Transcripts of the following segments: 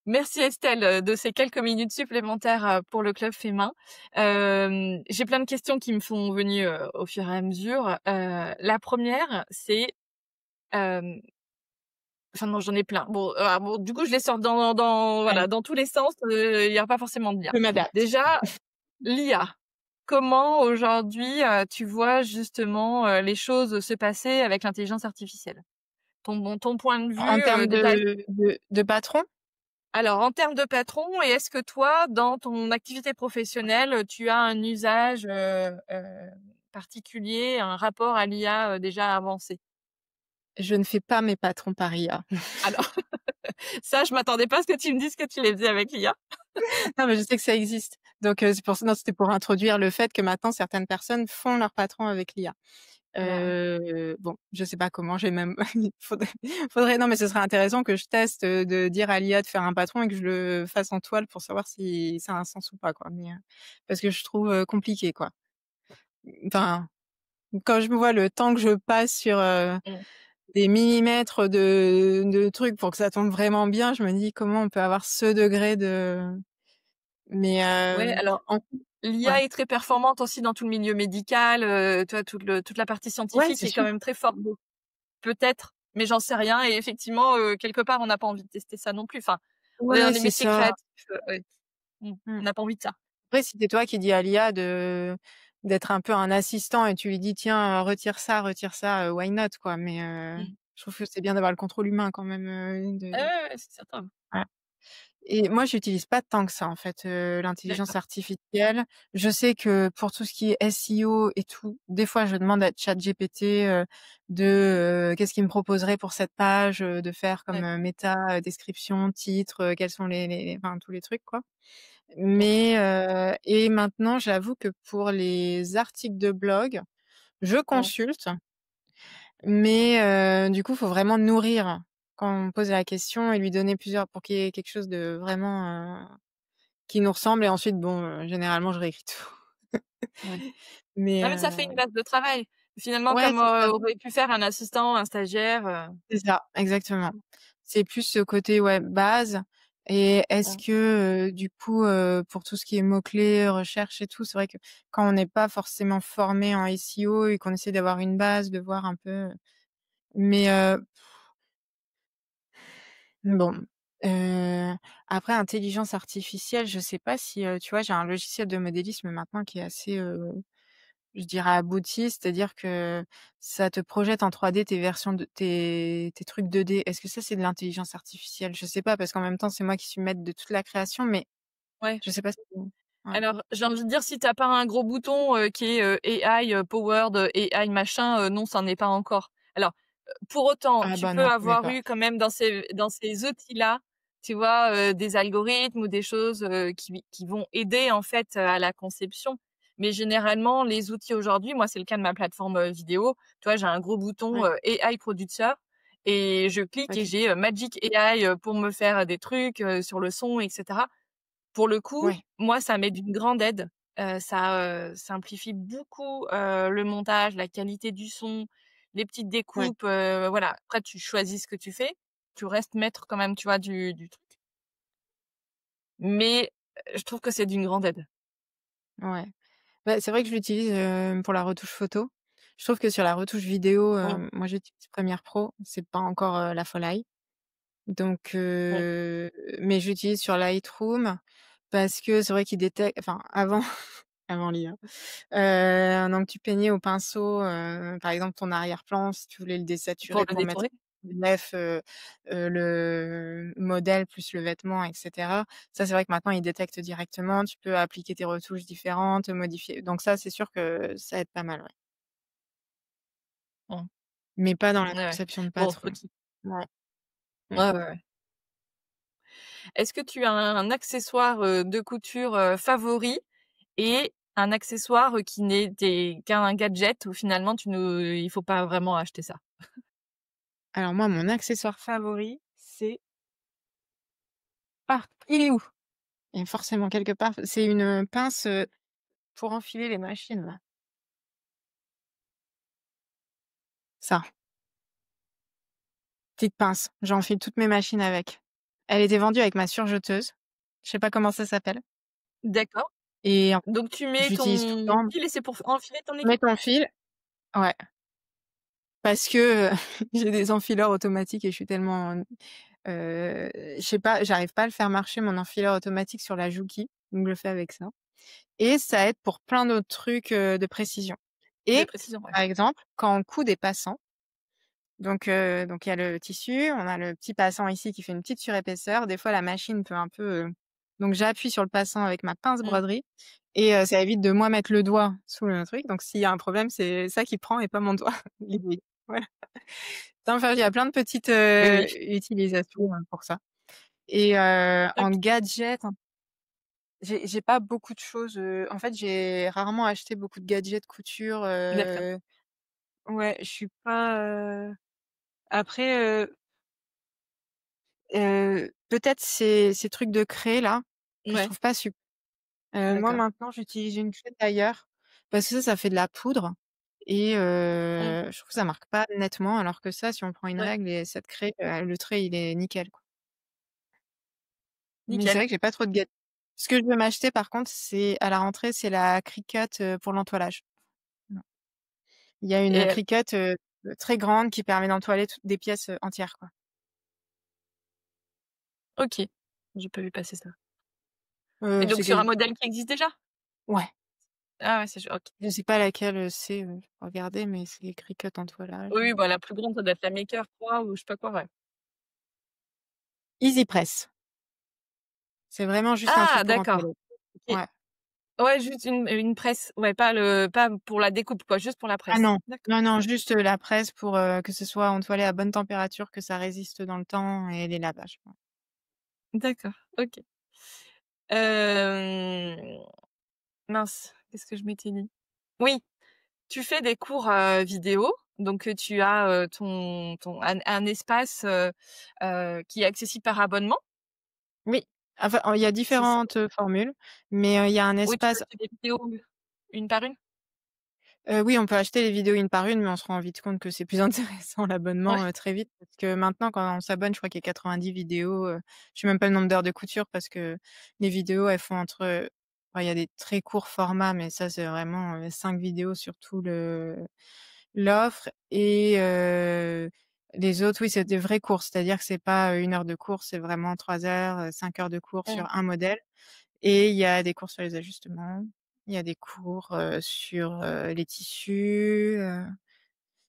Merci Estelle, de ces quelques minutes supplémentaires, pour le club Fémin. J'ai plein de questions qui me sont venues, au fur et à mesure. La première, c'est, hem enfin non, j'en ai plein. Bon, bon, du coup, je les sors dans voilà, Allez, dans tous les sens, il y a pas forcément de lien. je m'adapte. Déjà, l'IA. Comment aujourd'hui, tu vois justement, les choses se passer avec l'intelligence artificielle? Ton point de En vue, termes de ta de patron? alors en termes de patron et est-ce que toi, dans ton activité professionnelle, tu as un usage, particulier, un rapport à l'IA, déjà avancé? Je ne fais pas mes patrons par IA. Alors ça, je m'attendais pas à ce que tu me dises que tu les faisais avec l'IA. Non, mais je sais que ça existe. Donc, c'est pour ça non, c'était pour introduire le fait que maintenant certaines personnes font leur patron avec l'IA. Bah, ouais. Bon, je sais pas comment, j'ai même faudrait faudrait non, mais ce serait intéressant que je teste, de dire à l'IA de faire un patron et que je le fasse en toile pour savoir si ça a un sens ou pas, quoi. Mais, parce que je trouve, compliqué, quoi. Enfin, quand je me vois le temps que je passe sur, Mmh. des millimètres de trucs pour que ça tombe vraiment bien, je me dis: «Comment on peut avoir ce degré de» mais, Ouais, alors en ouais. l'IA est très performante aussi dans tout le milieu médical, tu vois, toute la partie Ouais, scientifique c'est est quand sûr. même très forte. Donc peut-être, mais j'en sais rien et effectivement, quelque part, on n'a pas envie de tester ça non plus. Enfin, on est dans Ouais, des c'est métiers ça. créatifs, ouais. On Mmh. n'a pas envie de ça. Après, si c'est toi qui dis à l'IA d'être un peu un assistant et tu lui dis: «Tiens, retire ça», why not, quoi, mais, Mmh. je trouve que c'est bien d'avoir le contrôle humain quand même, Ah de ouais, ouais, c'est certain. ouais. Et moi, j'utilise pas tant que ça, en fait, l'intelligence D'accord. artificielle. Je sais que pour tout ce qui est SEO et tout, des fois, je demande à ChatGPT, qu'est-ce qu'il me proposerait pour cette page, de faire comme, Ouais, méta, description, titre, quels sont les enfin, tous les trucs, quoi. d'accord. Mais, et maintenant, j'avoue que pour les articles de blog, je Ouais. consulte, mais, du coup, faut vraiment nourrir quand on me pose la question et lui donner plusieurs pour qu'il y ait quelque chose de vraiment, qui nous ressemble et ensuite bon, généralement je réécris tout. Ouais. Mais Non, mais ça fait une base de travail. Finalement, ouais, comme, c'est ça, aurait pu faire un assistant, un stagiaire, c'est ça, exactement. C'est plus ce côté, ouais, base et est-ce mmh, que, du coup, pour tout ce qui est mots-clés, recherche et tout, c'est vrai que quand on n'est pas forcément formé en SEO et qu'on essaie d'avoir une base, de voir un peu, mais, bon, après intelligence artificielle, je sais pas si, tu vois, j'ai un logiciel de modélisme maintenant qui est assez, je dirais abouti, c'est-à-dire que ça te projette en 3D tes versions de tes trucs 2D. Est-ce que ça, c'est de l'intelligence artificielle? Je sais pas parce qu'en même temps, c'est moi qui suis maître de toute la création, mais ouais. je sais pas si ouais. Alors, j'ai envie de dire, si tu as pas un gros bouton, qui est, AI, powered, AI machin, non, ça en est pas encore. Alors, pour autant, Ah tu bah peux non, je mets avoir pas. eu quand même dans ces outils-là, tu vois, des algorithmes ou des choses, qui vont aider en fait, à la conception. Mais généralement, les outils aujourd'hui, moi, c'est le cas de ma plateforme, vidéo, tu vois, j'ai un gros bouton, Ouais, AI Producer et je clique et OK. j'ai, Magic AI, pour me faire des trucs, sur le son et cetera. Pour le coup, Ouais, moi, ça m'est d'une grande aide. Ça, simplifie beaucoup, le montage, la qualité du son, les petites ouais, découpes, voilà. Après, tu choisis ce que tu fais. Tu restes maître quand même, tu vois, du truc. Mais, je trouve que c'est d'une grande aide. ouais. Bah, c'est vrai que je l'utilise, pour la retouche photo. Je trouve que sur la retouche vidéo, Mmh, moi j'utilise Premiere Pro, c'est pas encore, la folie. Donc, mmh. mais j'utilise sur Lightroom parce que c'est vrai qu'il détecte enfin avant avant l'IA, donc tu peignais au pinceau, par exemple ton arrière-plan, si tu voulais le Pour désaturer le pour mettre détourer? bref, le modèle plus le vêtement et cetera. Ça, c'est vrai que maintenant il détecte directement, tu peux appliquer tes retouches différentes, modifier donc ça, c'est sûr que ça aide pas mal, ouais. Mmh. Mais pas dans la Ouais, ouais. conception de Bon, patron. OK. Ouais. Mmh. Ouais, ouais, ouais. Est-ce que tu as un accessoire, de couture, favori et un accessoire, qui n'est des qu'un gadget où finalement il faut pas vraiment acheter ça? Alors moi, mon accessoire favori, c'est ah, il est où? Et forcément quelque part, c'est une, pince, pour enfiler les machines là. Ça, petite pince, j'enfile toutes mes machines avec. Elle était vendue avec ma surjeteuse. Je sais pas comment ça s'appelle D'accord. et en Donc tu mets j'utilise tout le ton temps. fil et c'est pour enfiler ton Tu mets équipement? ton fil ouais, parce que, j'ai des enfileurs automatiques et je suis tellement, je sais pas, j'arrive pas à le faire marcher mon enfileur automatique sur la Juki, donc je le fais avec ça et ça aide pour plein d'autres trucs, de précision De et précision, ouais. par exemple, quand on coud des passants, donc il y a le tissu, on a le petit passant ici qui fait une petite surépaisseur. Des fois la machine peut un peu, donc j'appuie sur le passant avec ma pince Mmh. broderie et ça évite de moi mettre le doigt sous le truc, donc s'il y a un problème, c'est ça qui prend et pas mon doigt. L'aiguille. Voilà. Enfin, il y a plein de petites, Oui, oui. utilisations, pour ça et en OK, gadget, j'ai pas beaucoup de choses, en fait, j'ai rarement acheté beaucoup de gadgets couture, d'accord. ouais, je suis pas, après, peut-être ces trucs de craie là, que je Ouais, trouve pas moi d'accord. maintenant j'utilise une craie tailleur parce que ça fait de la poudre et Mmh. je trouve que ça marque pas nettement alors que ça, si on prend une Ouais, règle et cette craie, le trait il est nickel, quoi. Mais c'est nickel vrai que j'ai pas trop de ce que je veux m'acheter par contre, c'est à la rentrée, c'est la Cricut, pour l'entoilage. Voilà. Il y a une et Cricut, très grande qui permet d'entoiler toutes des pièces, entières, quoi. OK, j'ai pas vu passer ça. Et donc C'est sur un quasi modèle qui existe déjà? ouais, Ah ouais, c'est sûr, OK. je sais pas laquelle, c'est, faut regarder mais c'est Cricut entoilage, Oui, bah, la plus grande, ça doit être la Maker 3 ou je sais pas quoi, ouais. EasyPress. C'est vraiment juste un truc Ah pour d'accord, entoiler. OK. Ouais. Ouais, juste une presse, ouais, pas pour la découpe quoi, juste pour la Ah presse. non, D'accord, non, non, juste, la presse pour, que ce soit entoilé à bonne température, que ça résiste dans le temps et les lavages. Ouais. d'accord, OK. Hem, mince, qu'est-ce que je m'étais dit? Oui, tu fais des cours, vidéo, donc tu as, ton un espace, qui est accessible par abonnement, Oui, enfin, il y a c'est ça? différentes, formules, mais, il y a un Oui, tu peux espace acheter des vidéos une par une? oui, on peut acheter les vidéos une par une, mais on se rend vite compte que c'est plus intéressant Ouais. l'abonnement, très vite parce que maintenant quand on s'abonne, je crois qu'il y a 90 vidéos, je sais même pas le nombre d'heures de couture parce que les vidéos, elles font entre, il y a des très courts formats, mais ça, c'est vraiment, 5 vidéos sur tout l'offre et les autres, oui, c'est des vrais cours, c'est-à-dire que c'est pas, 1 heure de cours, c'est vraiment 3 heures, 5 heures de cours Mmh. sur un modèle. Et il y a des cours sur les ajustements, il y a des cours, sur, les tissus,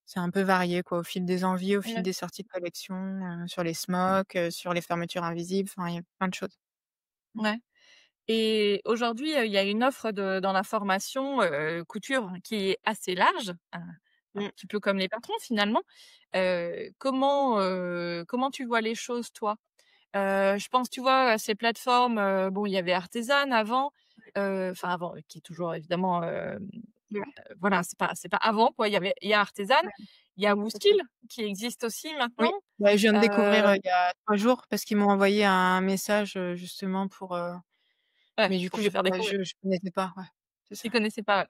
c'est un peu varié quoi, au fil des envies, au fil Ouais, des sorties de collection, sur les smocks, sur les fermetures invisibles, enfin il y a plein de choses. Mmh. ouais. Et aujourd'hui, il y a une offre dans la formation, couture qui est assez large, un Mmh. petit peu comme les patrons finalement. Comment tu vois les choses toi? Je pense, tu vois, à ces plateformes, bon, il y avait Artisan avant, enfin avant, qui est toujours évidemment, Ouais, voilà, c'est pas avant quoi. Il y a Artisan, ouais, il y a c'est ça. Woostyle qui existe aussi maintenant. Oui, bah, je viens de découvrir, Heu, il y a 3 jours parce qu'ils m'ont envoyé un message, justement pour, ouais, mais du pour coup te faire découvrir. je connaissais pas, ouais, c'est Tu ça. connaissais pas?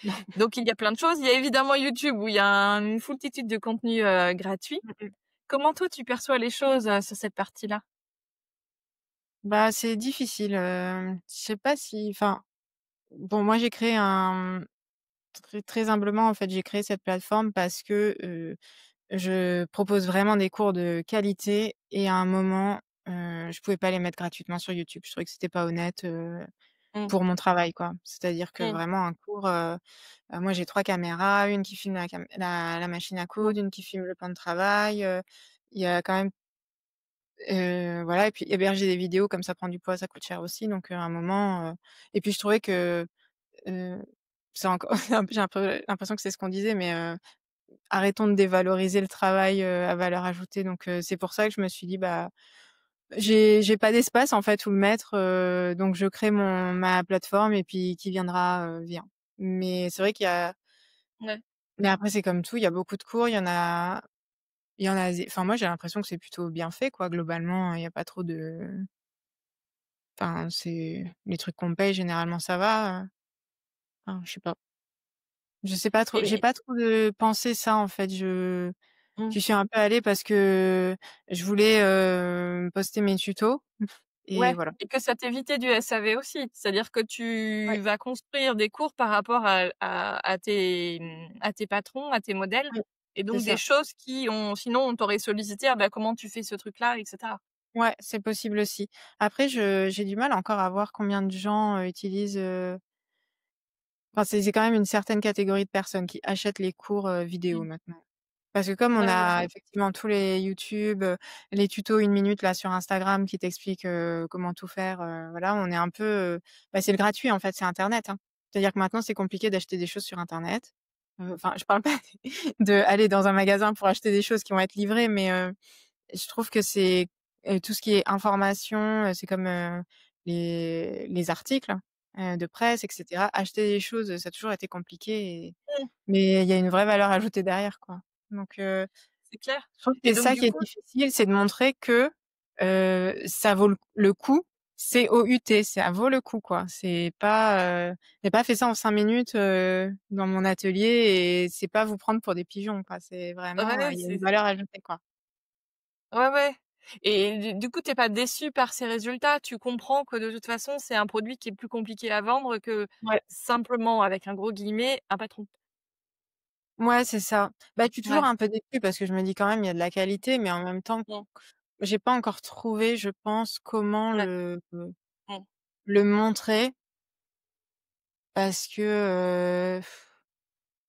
Non. Donc il y a plein de choses. Il y a évidemment YouTube où il y a une foultitude de contenus, gratuits. Mmh mh. Comment toi tu perçois les choses, sur cette partie-là? Bah, c'est difficile, je sais pas si enfin, bon moi j'ai créé très humblement, en fait, j'ai créé cette plateforme parce que, je propose vraiment des cours de qualité et à un moment, je pouvais pas les mettre gratuitement sur YouTube. Je trouvais que c'était pas honnête, Mmh. pour mon travail, quoi. C'est-à-dire que Mmh. vraiment un cours, moi j'ai 3 caméras, une qui filme la machine à Mmh. coudre, une qui filme le plan de travail, il y a quand même, voilà et puis héberger des vidéos comme ça prend du poids, ça coûte cher aussi donc à un moment, et puis je trouvais que, heu, c'est encore j'ai un peu l'impression que c'est ce qu'on disait mais arrêtons de dévaloriser le travail, à valeur ajoutée donc c'est pour ça que je me suis dit: «Bah, j'ai pas d'espace en fait où le mettre, donc je crée ma plateforme et puis qui viendra, vient». Mais c'est vrai qu'il y a Ouais. mais après c'est comme tout, il y a beaucoup de cours, il y en a enfin moi j'ai l'impression que c'est plutôt bien fait quoi globalement, il y a pas trop de enfin c'est les trucs qu'on paye généralement ça va, enfin je sais pas. Je sais pas trop, j'ai Et pas trop de pensé ça en fait, je Mmh. J'y suis un peu allée parce que je voulais, poster mes tutos et Ouais voilà. et que ça t'évitait du SAV aussi. C'est-à-dire que Ouais, tu vas construire des cours par rapport à tes, à tes patrons, à tes modèles ouais, et c'est donc des ça. choses qui ont sinon on t'aurait sollicité: «Ah bah, comment tu fais ce truc-là?» et cetera. Ouais, c'est possible aussi. Après j'ai du mal encore à voir combien de gens, utilisent, enfin c'est quand même une certaine catégorie de personnes qui achètent les cours, vidéo Mmh. maintenant. Parce que comme on Ouais, ouais. a effectivement tous les YouTube, les tutos 1 minute là sur Instagram qui t'expliquent, comment tout faire, voilà, on est un peu, bah, c'est le gratuit en fait, c'est internet, hein. C'est-à-dire que maintenant c'est compliqué d'acheter des choses sur internet. Enfin, je parle pas d'aller dans un magasin pour acheter des choses qui vont être livrées, mais, je trouve que c'est, tout ce qui est information, c'est comme, les articles, de presse et cetera. Acheter des choses, ça a toujours été compliqué Mmh, mais il y a une vraie valeur ajoutée derrière, quoi. Donc c'est clair je trouve que et c'est donc ça du qui est coup difficile, c'est de montrer que, ça vaut le coup. C'est COUT, ça vaut le coup, quoi. C'est pas, j'ai pas fait ça en 5 minutes, dans mon atelier et c'est pas vous prendre pour des pigeons, quoi. C'est vraiment, ouais, il y a une c'est valeur ajoutée, quoi. ouais, ouais et du coup, tu es pas déçu par ces résultats? Tu comprends que de toute façon, c'est un produit qui est plus compliqué à vendre que Ouais. simplement, avec un gros guillemet, «un patron». Ouais, c'est ça. Bah, je suis toujours Ouais. un peu déçue parce que je me dis quand même il y a de la qualité, mais en même temps, Mmh. j'ai pas encore trouvé, je pense, comment Ouais. Mmh. le montrer parce que,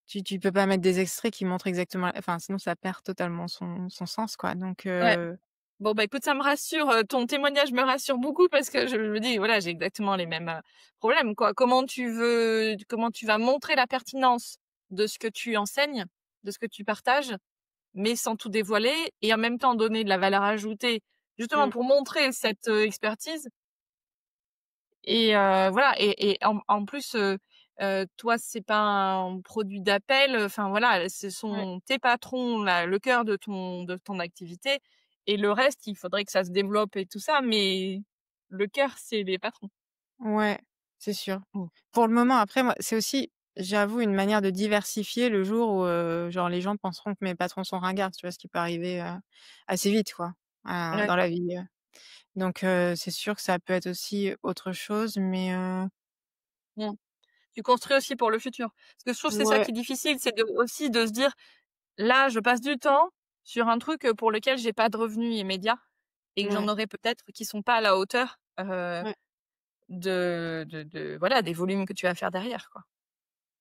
tu peux pas mettre des extraits qui montrent exactement enfin, sinon ça perd totalement son sens, quoi, donc Ouais. Bon, bah, écoute, ça me rassure, ton témoignage me rassure beaucoup parce que je me dis, voilà, j'ai exactement les mêmes, problèmes, quoi. Comment tu vas montrer la pertinence de ce que tu enseignes, de ce que tu partages, mais sans tout dévoiler et en même temps donner de la valeur ajoutée, justement mmh, pour montrer cette, expertise et voilà et en plus, toi, c'est pas un produit d'appel, enfin voilà, ce ouais, sont tes patrons, la le cœur de ton activité et le reste, il faudrait que ça se développe et tout ça, mais le cœur, c'est les patrons. ouais, c'est sûr. Mmh. Pour le moment, après moi, c'est aussi, j'avoue, une manière de diversifier le jour où, genre les gens penseront que mes patrons sont ringards, tu vois? Ce qui peut arriver, assez vite, quoi, Ouais. dans la vie, donc c'est sûr que ça peut être aussi autre chose, mais Mmh. Tu construis aussi pour le futur. Parce que je trouve que c'est ça ouais, qui est difficile, c'est aussi de se dire: «Là, je passe du temps sur un truc, pour lequel j'ai pas de revenus immédiats et que j'en ouais, aurai peut-être qui sont pas à la hauteur, ouais. de voilà, des volumes que tu vas faire derrière, quoi.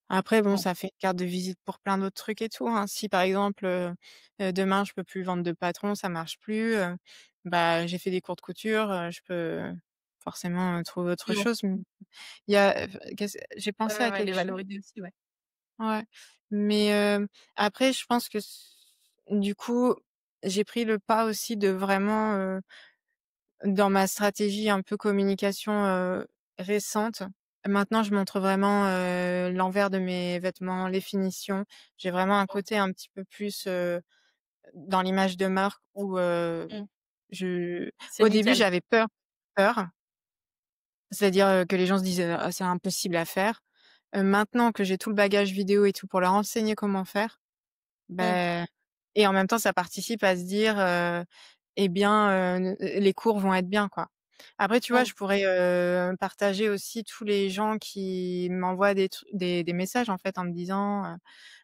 Après bon, Mmh. ça fait une carte de visite pour plein d'autres trucs et tout, hein. Si par exemple, demain je peux plus vendre de patron, ça marche plus, bah, j'ai fait des cours de couture, je peux forcément, trouver autre Mmh. chose. Il y a j'ai Ouais, pensé ouais, à ouais, les quelque chose, valoriser aussi, ouais. ouais, mais après je pense que du coup, j'ai pris le pas aussi de vraiment, dans ma stratégie un peu communication, récente, maintenant je montre vraiment, l'envers de mes vêtements, les finitions. J'ai vraiment un Mmh. côté un petit peu plus, dans l'image de marque où, Mmh. je C'est au début nickel. j'avais peur, c'est-à-dire, que les gens se disent: «Ah c'est impossible à faire». Maintenant que j'ai tout le bagage vidéo et tout pour leur enseigner comment faire, Mmh. beh et en même temps ça participe à se dire, eh bien, les cours vont être bien, quoi. Après, tu vois, Mmh. je pourrais, partager aussi tous les gens qui m'envoient des messages, en fait, en me disant,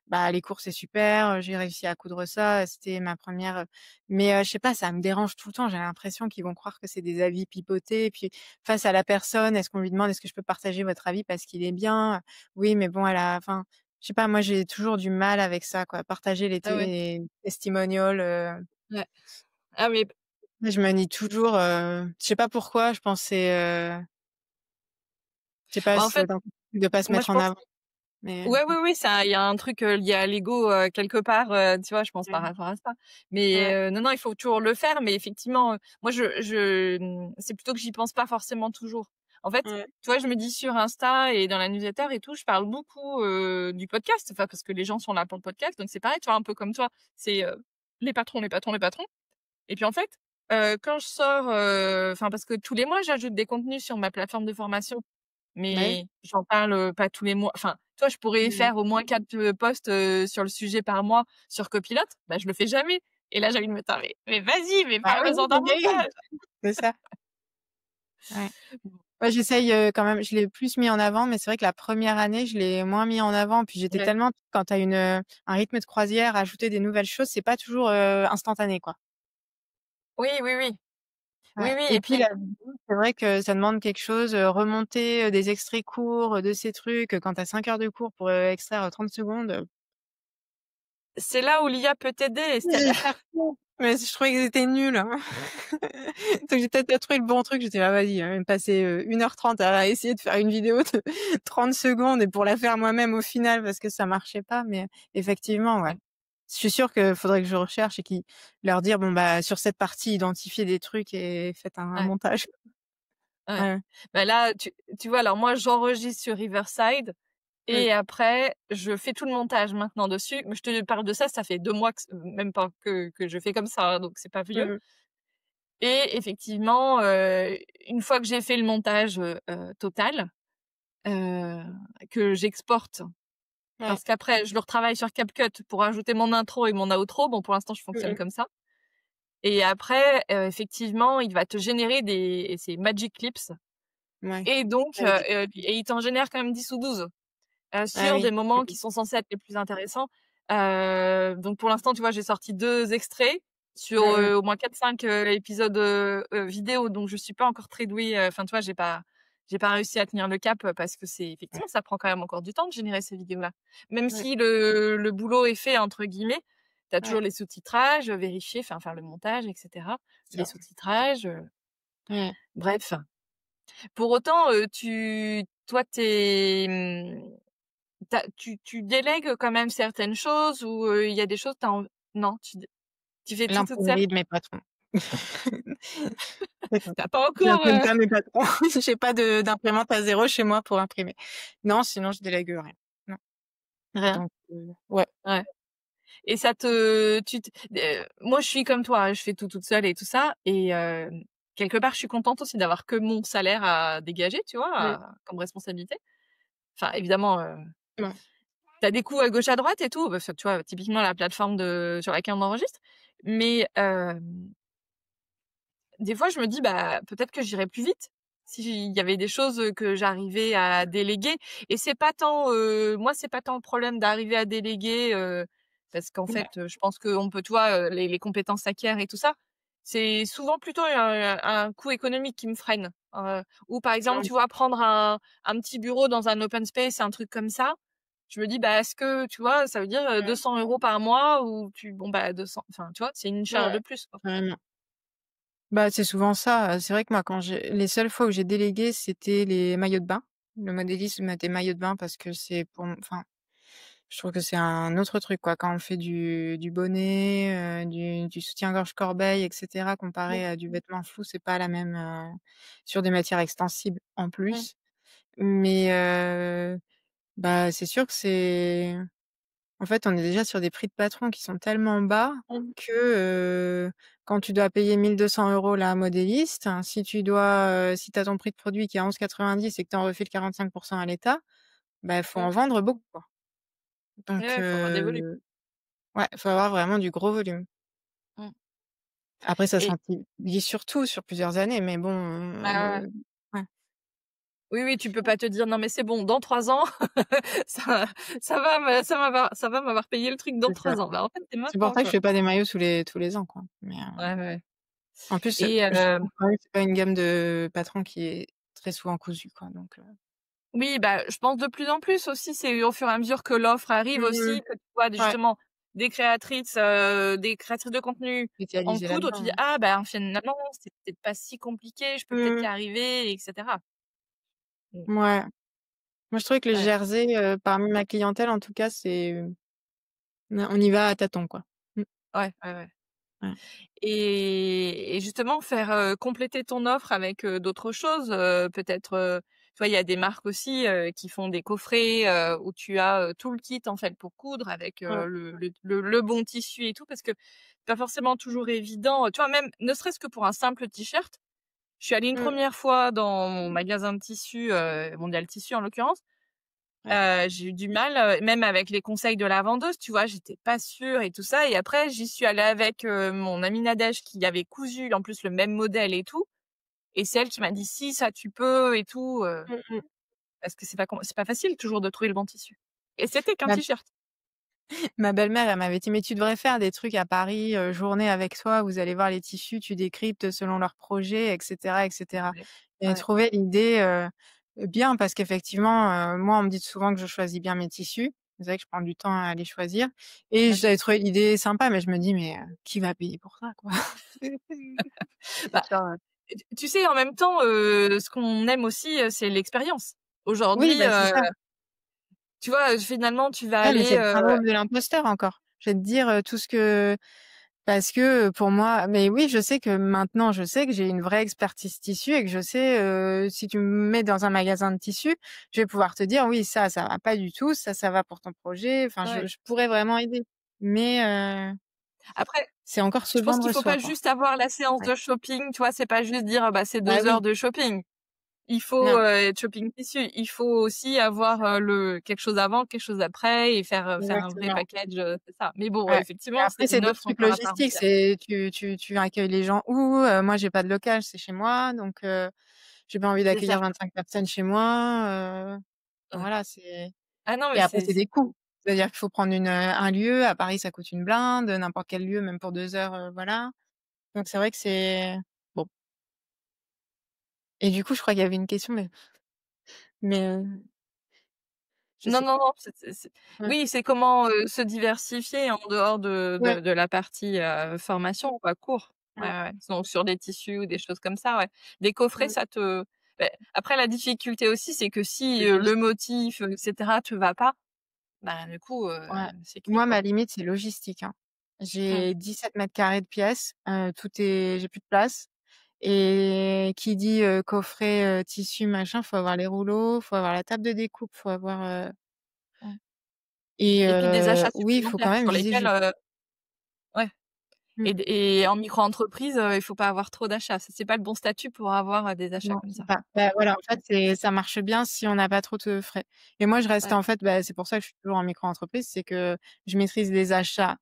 «Bah, les cours, c'est super, j'ai réussi à coudre ça, c'était ma première. Mais je sais pas, ça me dérange tout le temps. J'ai l'impression qu'ils vont croire que c'est des avis pipotés et puis face à la personne, est-ce qu'on lui demande: «Est-ce que je peux partager votre avis parce qu'il est bien?» «Oui, mais bon, enfin, je sais pas, moi, j'ai toujours du mal avec ça, quoi, partager Ah ouais, les testimonials, ouais. Ah mais je me dis toujours, je sais pas pourquoi, je pense c'est, je sais pas bah, en si ça fait, doit être un truc de pas se moi je mettre en pense avant, mais ouais, oui, oui, ça il y a un truc, lié à l'ego, quelque part, tu vois? Je pense par mmh, rapport à ça. Mais ouais, non, non, il faut toujours le faire, mais effectivement, moi c'est plutôt que j'y pense pas forcément toujours. En fait, ouais, tu vois, je me dis sur Insta et dans la newsletter et tout, je parle beaucoup, du podcast, enfin parce que les gens sont là pour le podcast, donc c'est pareil, tu vois? Un peu comme toi, c'est, les patrons, les patrons, les patrons et puis en fait, quand je sors, enfin parce que tous les mois j'ajoute des contenus sur ma plateforme de formation Ouais. mais j'en parle, pas tous les mois. Enfin, toi, je pourrais Mmh. faire au moins 4 posts, sur le sujet par mois sur Copilot. Bah, je le fais jamais et là, j'ai envie de me dire: «Mais vas-y, mais Bah oui, parle-en davantage!» c'est ça. Ouais. Ouais, j'essaye, quand même, je l'ai plus mis en avant, mais c'est vrai que la première année, je l'ai moins mis en avant. Puis j'étais Ouais. tellement quand tu as un rythme de croisière, ajouter des nouvelles choses, c'est pas toujours, instantané, quoi. Oui, oui, oui. Oui, Ouais oui et et puis puis la vidéo, c'est vrai que ça demande quelque chose, remonter, des extraits courts, de ces trucs, quand tu as 5 heures de cours pour, extraire, 30 secondes, c'est là où l'IA peut t'aider, c'est j'ai cherché, mais je trouvais qu'ils étaient nuls, hein. Donc j'ai peut-être pas trouvé le bon truc, j'étais là: «Vas-y, je vais me passer, 1h30 à essayer de faire une vidéo de 30 secondes et pour la faire moi-même au final parce que ça marchait pas», mais effectivement, ouais. ouais, Je suis sûre qu'il faudrait que je recherche et qu'ils leur dire: «Bon, bah, sur cette partie, identifiez des trucs et faites un ouais, montage». ouais. Ouais. Bah, là, tu vois, alors moi, j'enregistre sur Riverside Mmh. et après, je fais tout le montage maintenant dessus. Mais je te parle de ça, ça fait 2 mois que même pas que je fais comme ça, hein, donc c'est pas vieux Mmh mh. et effectivement, une fois que j'ai fait le montage, total, heu, que j'exporte Ouais. parce qu'après je le retravaille sur CapCut pour ajouter mon intro et mon outro. Bon, pour l'instant, je Mmh fonctionne mh. comme ça et après, effectivement, il va te générer des ces magic clips Ouais. et donc Avec des et il t'en génère quand même 10 ou 12. Ah Sur des oui. moments Mmh qui sont censés être les plus intéressants. Donc pour l'instant, tu vois, j'ai sorti 2 extraits sur, mh. au moins 4-5, épisodes, vidéo, donc je suis pas encore très douée, enfin, tu vois, j'ai pas réussi à tenir le cap, parce que c'est Ouais. effectivement, ça prend quand même encore du temps de générer ces vidéos-là. Même Ouais. si le «boulot est fait» entre guillemets, tu as Ouais. toujours les sous-titrages, vérifier, enfin faire le montage et cetera. Les Ça. sous-titrages, Ouais. bref. Pour autant, toi, tu délègues quand même certaines choses ou, il y a des choses tu as non, tu fais tout toute seule? L'imprimerie de mes patrons. C'est tout. Tu as pas encore, J'imprime pas mes patrons. J'ai pas d'imprimante à zéro chez moi pour imprimer. Non, sinon je délègue rien. Non. rien? Donc ouais. Ouais et ça te tu t moi, je suis comme toi, hein, je fais tout toute seule et tout ça et quelque part, je suis contente aussi d'avoir que mon salaire à dégager, tu vois, Mmh. comme responsabilité. Enfin, évidemment, Ouais. tu as des coûts à gauche, à droite et tout, parce que tu vois, typiquement la plateforme sur laquelle on enregistre, mais des fois, je me dis: «Bah, peut-être que j'irais plus vite, s'il y avait des choses, que j'arrivais à déléguer» et c'est pas tant, moi, c'est pas tant le problème d'arriver à déléguer, parce qu'en Ouais. fait, je pense qu'on peut, tu vois, les compétences s'acquièrent et tout ça. C'est souvent plutôt un coût économique qui me freine, ou par exemple, Ouais. tu vois, prendre un petit bureau dans un open space, un truc comme ça. Je me dis: «Bah, est-ce que» tu vois, ça veut dire, Ouais. 200 € par mois ou bon, bah, 200 enfin, tu vois, c'est une charge Ouais. de plus, quoi. Carrément. Bah, c'est souvent ça, c'est vrai que moi quand j'ai les seules fois où j'ai délégué, c'était les maillots de bain. Le modélisme des maillots de bain parce que c'est pour enfin, je trouve que c'est un autre truc, quoi. Quand on fait du bonnet, du soutien-gorge corbeille et cetera, comparé à du vêtement flou, c'est pas la même, sur des matières extensibles en Mmh. plus. Mais bah, c'est sûr que en fait, on est déjà sur des prix de patron qui sont tellement bas Mmh. que, quand tu dois payer 1 200 € là, modéliste, si tu as ton prix de produit qui est à 11,90 et que tu en refiles 45 à l'État, bah, il faut en Mmh. vendre beaucoup, quoi. Ouais, Donc ouais, faut avoir des volumes. ouais, faut avoir vraiment du gros volume. Mmh Après ça et s'amplifie surtout sur plusieurs années, mais bon, bah, ouais. ouais, Oui, oui, tu peux pas te dire: «Non mais c'est bon, dans 3 ans, ça ça va m'avoir payé le truc dans c'est ça. 3 ans». Bah, en fait, c'est C'est pour maintenant, ça que je quoi. fais pas des maillots tous les ans, quoi. Mais Ouais, ouais en plus, et je trouve quand même que c'est pas une gamme de patrons qui est très souvent cousue, quoi, donc oui, bah, je pense de plus en plus aussi, c'est au fur et à mesure que l'offre arrive mmh aussi, que tu vois Ouais, justement des créatrices de contenu en spécialisée coudre, tu dis: là-dedans. «Ah bah, finalement, c'est peut-être pas si compliqué, je peux peut-être y Mmh. arriver» et cetera. Mmh. Ouais. Moi, je trouvais que le Ouais. jersey, parmi ma clientèle, en tout cas, on y va à tâtons, quoi. Mmh. Ouais, ouais, ouais. Ouais. Et justement faire, compléter ton offre avec, d'autres choses, peut-être, tu vois, il y a des marques aussi, qui font des coffrets, où tu as, tout le kit en fait pour coudre avec, Ouais. le bon tissu et tout parce que c'est pas forcément toujours évident, tu vois? Même ne serait-ce que pour un simple t-shirt, Je suis allée une Mmh. première fois dans mon magasin de tissus, Mondial Tissus en l'occurrence. Ouais. J'ai eu du mal, même avec les conseils de la vendeuse, tu vois? J'étais pas sûre et tout ça et après j'y suis allée avec, mon amie Nadège qui avait cousu en plus le même modèle et tout et c'est elle qui m'a dit: «Si, ça tu peux et tout», Mmh mh. parce que c'est pas facile toujours de trouver le bon tissu et c'était qu'un Ma t-shirt. ma belle-mère, elle m'avait dit: «Mais tu devrais faire des trucs à Paris, journée avec toi, vous allez voir les tissus, tu décryptes selon leurs projets et cetera et cetera». Ouais. Et j'ai Ouais, trouvé l'idée, bien parce qu'effectivement, moi, on me dit souvent que je choisis bien mes tissus. C'est vrai que je prends du temps à les choisir et ouais. j'avais trouvé l'idée sympa, mais je me dis: «Mais, qui va payer pour ça, quoi?» Bah, Genre, tu sais, en même temps, ce qu'on aime aussi, c'est l'expérience. oui, Aujourd'hui, bah, c'est ça. tu vois, finalement, tu vas Ouais, mais aller, c'est le syndrome de l'imposteur encore. Je vais te dire, tout ce que parce que, pour moi mais oui, je sais que maintenant, je sais que j'ai une vraie expertise tissu et que je sais, si tu me mets dans un magasin de tissus, je vais pouvoir te dire: «Oui, ça va pas du tout, ça va pour ton projet». Enfin, ouais. je pourrais vraiment aider. Mais, Après, c'est encore se je pense qu'il vendre faut soi, pas quoi. juste avoir la séance Ouais. de shopping, tu vois? C'est pas juste dire: «Ah bah, c'est Bah 2 heures oui, de shopping». Il faut, non, être shopping tissu. Il faut aussi c'est avoir, ça, le quelque chose avant, quelque chose après et faire un vrai exactement. package, c'est ça. Mais bon, Ouais et effectivement, c'est après, c'est une d'autres offre trucs encore à part logistiques. entière. C'est tu accueilles les gens où? Moi, j'ai pas de local, c'est chez moi, donc j'ai pas envie C'est ça. d'accueillir 25 personnes chez moi, Ouais. voilà, c'est Ah non, mais et après, c'est c'est des coûts. C'est-à-dire qu'il faut prendre un lieu. À Paris, ça coûte une blinde, n'importe quel lieu, même pour 2 heures, voilà. Donc c'est vrai que c'est bon et du coup, je crois qu'il y avait une question, mais je non, sais non, plus. non, Ouais, oui, c'est comment, se diversifier en dehors ouais, de la partie, formation quoi, cours. Ouais, ouais, ouais, ouais. Donc sur des tissus ou des choses comme ça, ouais. Des coffrets, mmh, ça te après la difficulté aussi, c'est que si, c'est le logistique. motif, et cetera, te va pas, bah, du coup, Ouais. c'est cuit, Moi, quoi. ma limite, c'est logistique, hein. Mmh. J'ai 17 mètres carrés de pièces, tout est j'ai plus de place et qui dit, coffret, tissu, machin, faut avoir les rouleaux, faut avoir la table de découpe, faut avoir, Mmh. et Et puis des achats oui, il faut quand supplémentaires même sur viser lesquels, juste. ouais Mmh. et en micro-entreprise, il faut pas avoir trop d'achats. C'est pas le bon statut pour avoir, des achats Non, comme c'est ça. ça. Bah, voilà, en fait, Mmh. ça marche bien si on n'a pas trop de frais et moi, je reste Ouais. en fait, bah, c'est pour ça que je suis toujours en micro-entreprise, c'est que je maîtrise les achats,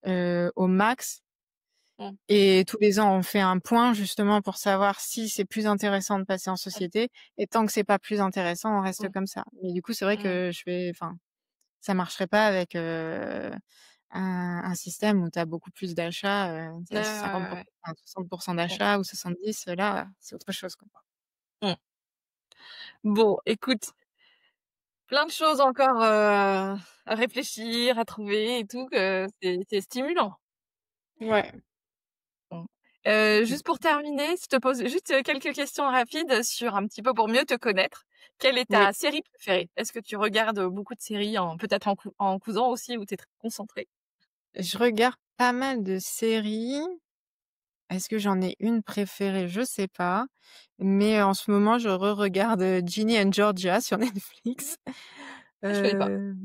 au max. Mmh. Et tous les ans, on fait un point justement pour savoir si c'est plus intéressant de passer en Ouais. société et tant que c'est pas plus intéressant, on reste Mmh. comme ça. Mais du coup, c'est vrai Mmh. que ça marcherait pas avec, un système où tu as beaucoup plus d'achats, tu Ouais, as ouais, ouais, 50 ouais. enfin 60 Mmh. d'achats ou 70, là, c'est autre chose, quoi. Mmh. Bon, écoute, plein de choses encore, à réfléchir, à trouver et tout, c'est stimulant. Ouais. Mmh. Juste pour terminer, je te pose juste, quelques questions rapides sur un petit peu pour mieux te connaître. Quelle est Oui. ta série préférée? Est-ce que tu regardes, beaucoup de séries en peut-être en cousant aussi où tu es très concentrée? Je regarde pas mal de séries. Est-ce que j'en ai une préférée? Je sais pas, mais en ce moment, je reregarde, Ginny and Georgia sur Netflix. Ah, je connais pas. Heu,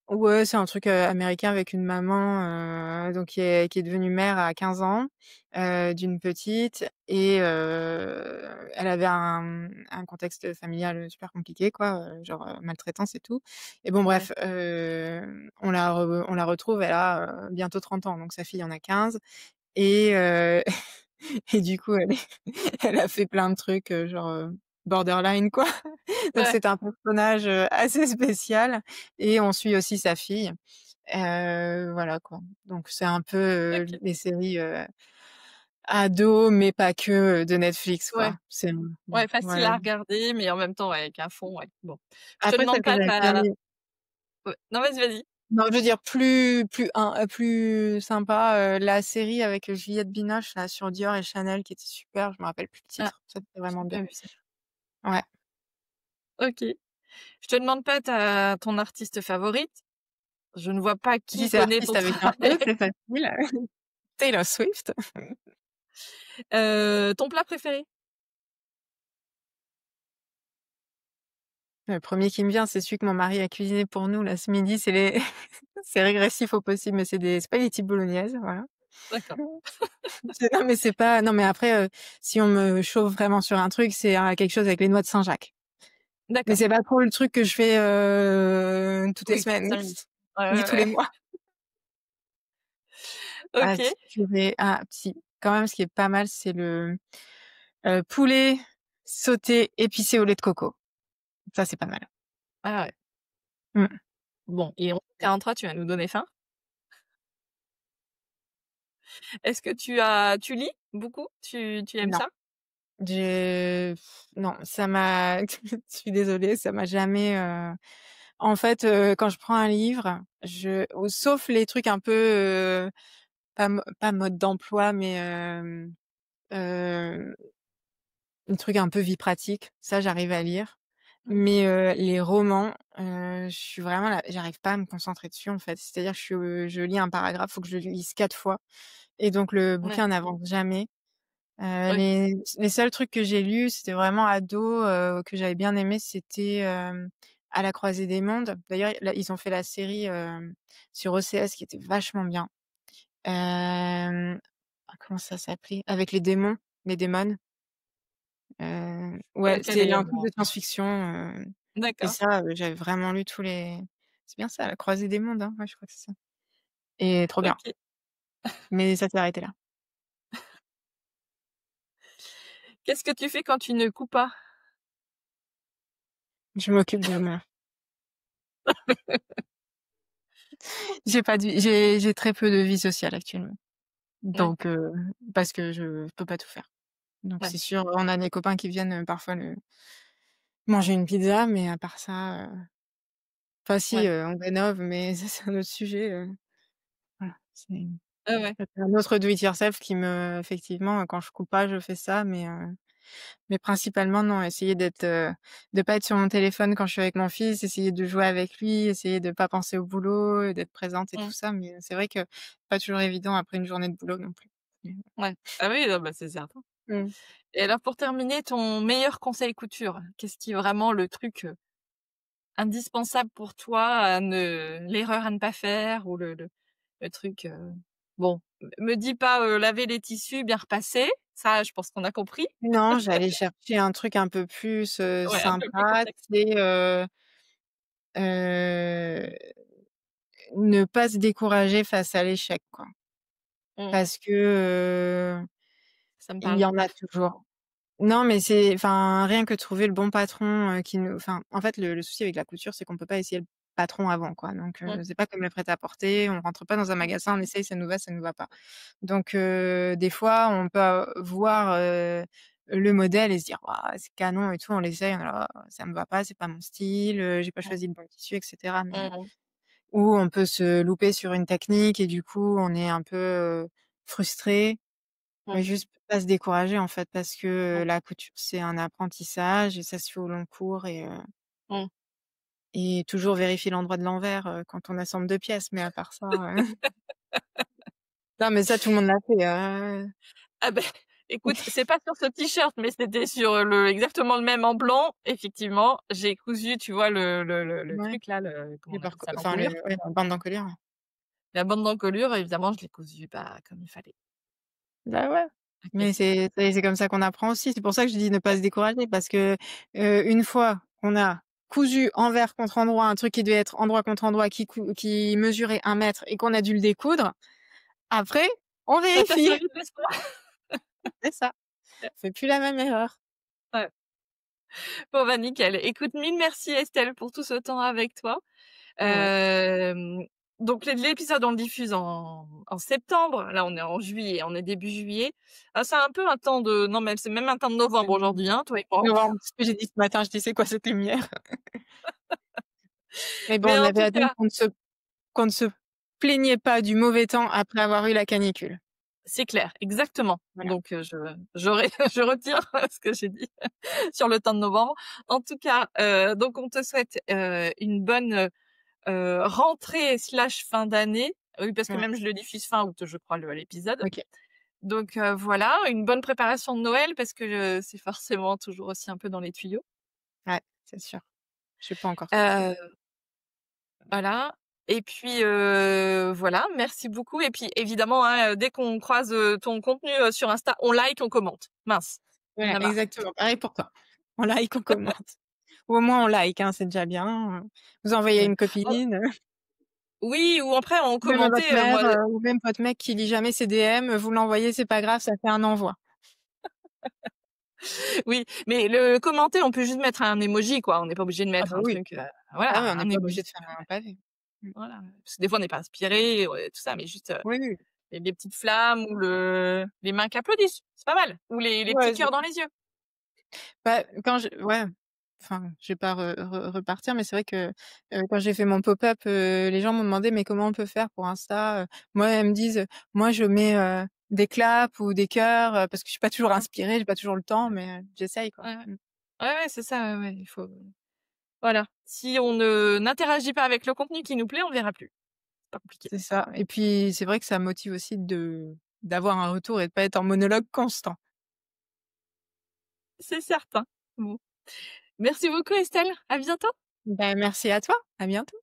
ouais, c'est un truc, américain avec une maman, donc qui est devenue mère à 15 ans, d'une petite et elle avait un contexte familial, super compliqué quoi, genre, maltraitance et tout et bon Ouais, bref, on la retrouve, elle a, bientôt 30 ans, donc sa fille en a 15 et et du coup, elle a fait plein de trucs, genre, borderline quoi. Donc ouais, c'est un personnage, assez spécial et on suit aussi sa fille, voilà quoi. Donc c'est un peu, OK. les séries, ados, mais pas que, de Netflix Ouais, quoi. C'est bon, ouais, facile voilà. à regarder, mais en même temps, ouais, avec un fond, ouais, bon. Je te Après celle demande que pas j'ai ta regardée ouais, non, vas-y, vas-y. non, je veux dire plus sympa, la série avec Juliette Binoche là sur Dior et Chanel qui était super, je me rappelle plus le Ah, titre, ça c'était j'ai vraiment pas bien. vu ça. Ouais. OK. Je te demande pas ton artiste favorite. Je ne vois pas Si qui c'est connaît artiste ton avec un travail. E, c'est facile. Taylor Swift. Ton plat préféré? Le premier qui me vient, c'est celui que mon mari a cuisiné pour nous là ce midi, c'est régressif au possible, mais c'est des spaghettis bolognaise, voilà. D'accord, Non, mais c'est pas non, mais après, si on me chauffe vraiment sur un truc, c'est, quelque chose avec les noix de Saint-Jacques. Mais d'accord. c'est pas trop le truc que je fais, toutes les Oui, toutes les semaines, 5 minutes. Ouais, ni ouais, tous les ouais. mois. Ah OK. si, purée, si, quand même, ce qui est pas mal, c'est le, poulet sauté épicé au lait de coco. Ça, c'est pas mal. Ah ouais. Mmh. Bon, il est 11:43, tu vas nous donner faim. Est-ce que tu lis beaucoup? Tu aimes Non, ça? non, ça m'a je suis désolée, ça m'a jamais, en fait, quand je prends un livre, ou sauf les trucs un peu, pas mode d'emploi, mais heu, les trucs un peu vie pratique, ça j'arrive à lire. Mmh. Mais les romans, je suis vraiment là, j'arrive pas à me concentrer dessus, en fait. C'est-à-dire que je lis un paragraphe, faut que je le lise 4 fois et donc le Ouais, bouquin n'avance jamais. OK, Les seuls trucs que j'ai lus, c'était vraiment ado, que j'avais bien aimé, c'était, À la croisée des mondes. D'ailleurs, là, ils ont fait la série, sur OCS qui était vachement bien. Comment ça s'appelait? Avec les démons. Ouais, lequel c'est est, un truc de science-fiction, et d'accord, ça, j'avais vraiment lu tous les c'est bien ça, La croisée des mondes, hein? Ouais, je crois que c'est ça, et trop bien. OK. Mais ça s'est arrêté là. Qu'est-ce que tu fais quand tu ne couds pas? Je m'occupe de moi. J'ai très peu de vie sociale actuellement. Ouais, Donc parce que je peux pas tout faire. Donc ouais, c'est sûr, on a des copains qui viennent, parfois le manger une pizza, mais à part ça, enfin si, ouais, on rénove, mais ça c'est un autre sujet, voilà, ouais, ouais, c'est un autre do it yourself qui me effectivement, quand je coupe pas, je fais ça, mais principalement non, essayer de pas être sur mon téléphone quand je suis avec mon fils, essayer de jouer avec lui, essayer de pas penser au boulot, d'être présente et tout mmh, ça, mais c'est vrai que pas toujours évident après une journée de boulot non plus. ouais. Ah oui, non, bah, c'est certain. Mmh. Et alors pour terminer, ton meilleur conseil couture? Qu'est-ce qui est vraiment le truc, indispensable pour toi à ne l'erreur à ne pas faire ou le truc, bon, me dis pas, laver les tissus, bien repasser, ça je pense qu'on a compris. Non, j'allais chercher un truc un peu plus, Ouais, un peu plus sympa, complexe. c'est, heu, ne pas se décourager face à l'échec, quoi. Mmh, Parce que, ça me il parle. y en a toujours. Non, mais c'est enfin, rien que trouver le bon patron, qui nous enfin, en fait, le souci avec la couture, c'est qu'on peut pas essayer le patron avant, quoi. Donc Mmh, c'est pas comme le prêt-à-porter, on rentre pas dans un magasin, on essaye, ça nous va pas. Donc des fois, on peut voir, le modèle et se dire: «Waouh, c'est canon et tout», on l'essaye, on est là: «Oh, ça me va pas, c'est pas mon style, j'ai pas mmh, choisi le bon tissu» et cetera, mais mmh mh, ou on peut se louper sur une technique et du coup, on est un peu, frustré. Mais mmh, juste pas se décourager, en fait, parce que, mmh, la couture, c'est un apprentissage et ça se fait au long cours, mmh. et toujours vérifier l'endroit de l'envers, quand on assemble 2 pièces, mais à part ça, non, mais ça, tout le monde l'a fait, Ah beh, écoute, c'est pas sur ce t-shirt, mais c'était sur, le exactement le même en blanc. Effectivement, j'ai cousu, tu vois, le ouais, truc là, le comment les on appelle barco ça? enfin, le L'encolure. ouais, la bande d'encolure, ouais. La bande d'encolure, évidemment, je l'ai cousue, bah, comme il fallait. Bah, ouais, OK. mais c'est comme ça qu'on apprend aussi. C'est pour ça que je dis ne pas se décourager parce que, une fois qu'on a cousu envers contre endroit, un truc qui devait être endroit contre endroit, qui mesurait 1 mètre et qu'on a dû le découdre, après, on Ça t'a vérifie. servi de leçon? C'est ça. On fait plus la même erreur. Ouais. Bon, bah, nickel. Écoute, mille merci Estelle pour tout ce temps avec toi. Ouais. Hem, donc l'épisode, on le diffuse en septembre. Là, on est en juillet, on est début juillet. Ah, c'est un peu un temps de non, même c'est même un temps de novembre aujourd'hui, hein, toi et moi. Novembre, ce que j'ai dit ce matin, je dis: «C'est quoi cette lumière?» Mais bon, Mais on en avait tout attendu cas, qu'on ne se plaignait pas du mauvais temps après avoir eu la canicule. c'est clair, exactement. Voilà. Donc je ré je retire ce que j'ai dit sur le temps de novembre. En tout cas, donc on te souhaite, une bonne, rentrée/ fin d'année. Oui, parce que Ouais. même je le diffuse fin août, je crois, l'épisode. OK. Donc voilà, une bonne préparation de Noël parce que, c'est forcément toujours aussi un peu dans les tuyaux. Ouais, c'est sûr. Je sais pas encore ce que je fais. Heu, voilà. Et puis, voilà, merci beaucoup et puis évidemment, hein, dès qu'on croise, ton contenu, sur Insta, on like, on commente. Mince, il y en Ouais, a marre. exactement, pareil pour toi. On like, on commente. Ou au moins on like, hein, c'est déjà bien, vous envoyez à Ouais. une Oh copine, oui, ou après on même à votre commentait, mère, moi ou même votre mec qui lit jamais ses DM, vous l'envoyez, c'est pas grave, ça fait un envoi. oui, mais le commenter, on peut juste mettre un emoji, quoi. On n'est pas obligé de Ah mettre bah un oui. truc, Ah ouais, voilà, on n'est un pas obligé emoji. de faire un pavé. Mmh. Voilà, parce que des fois on n'est pas inspiré, tout ça, mais juste, Oui, oui. les petites flammes ou les mains qui applaudissent, c'est pas mal. Ou les petits Ouais, cœurs dans les yeux. bah, quand je ouais, enfin, je vais pas repartir, mais c'est vrai que, quand j'ai fait mon pop-up, les gens m'ont demandé: «Mais comment on peut faire pour Insta?» Moi, elles me disent, «Moi, je mets, des claps ou des cœurs, parce que je suis pas toujours inspirée, j'ai pas toujours le temps, mais j'essaye, quoi». Ouais, ouais. Mmh. Ouais, ouais, c'est ça, ouais, ouais, il faut voilà. Si on ne n'interagit pas avec le contenu qui nous plaît, on verra plus. C'est pas compliqué. C'est ça et puis, c'est vrai que ça motive aussi d'avoir un retour et de pas être en monologue constant. C'est certain. Bon. Merci beaucoup Estelle, à bientôt. Ben merci à toi, à bientôt.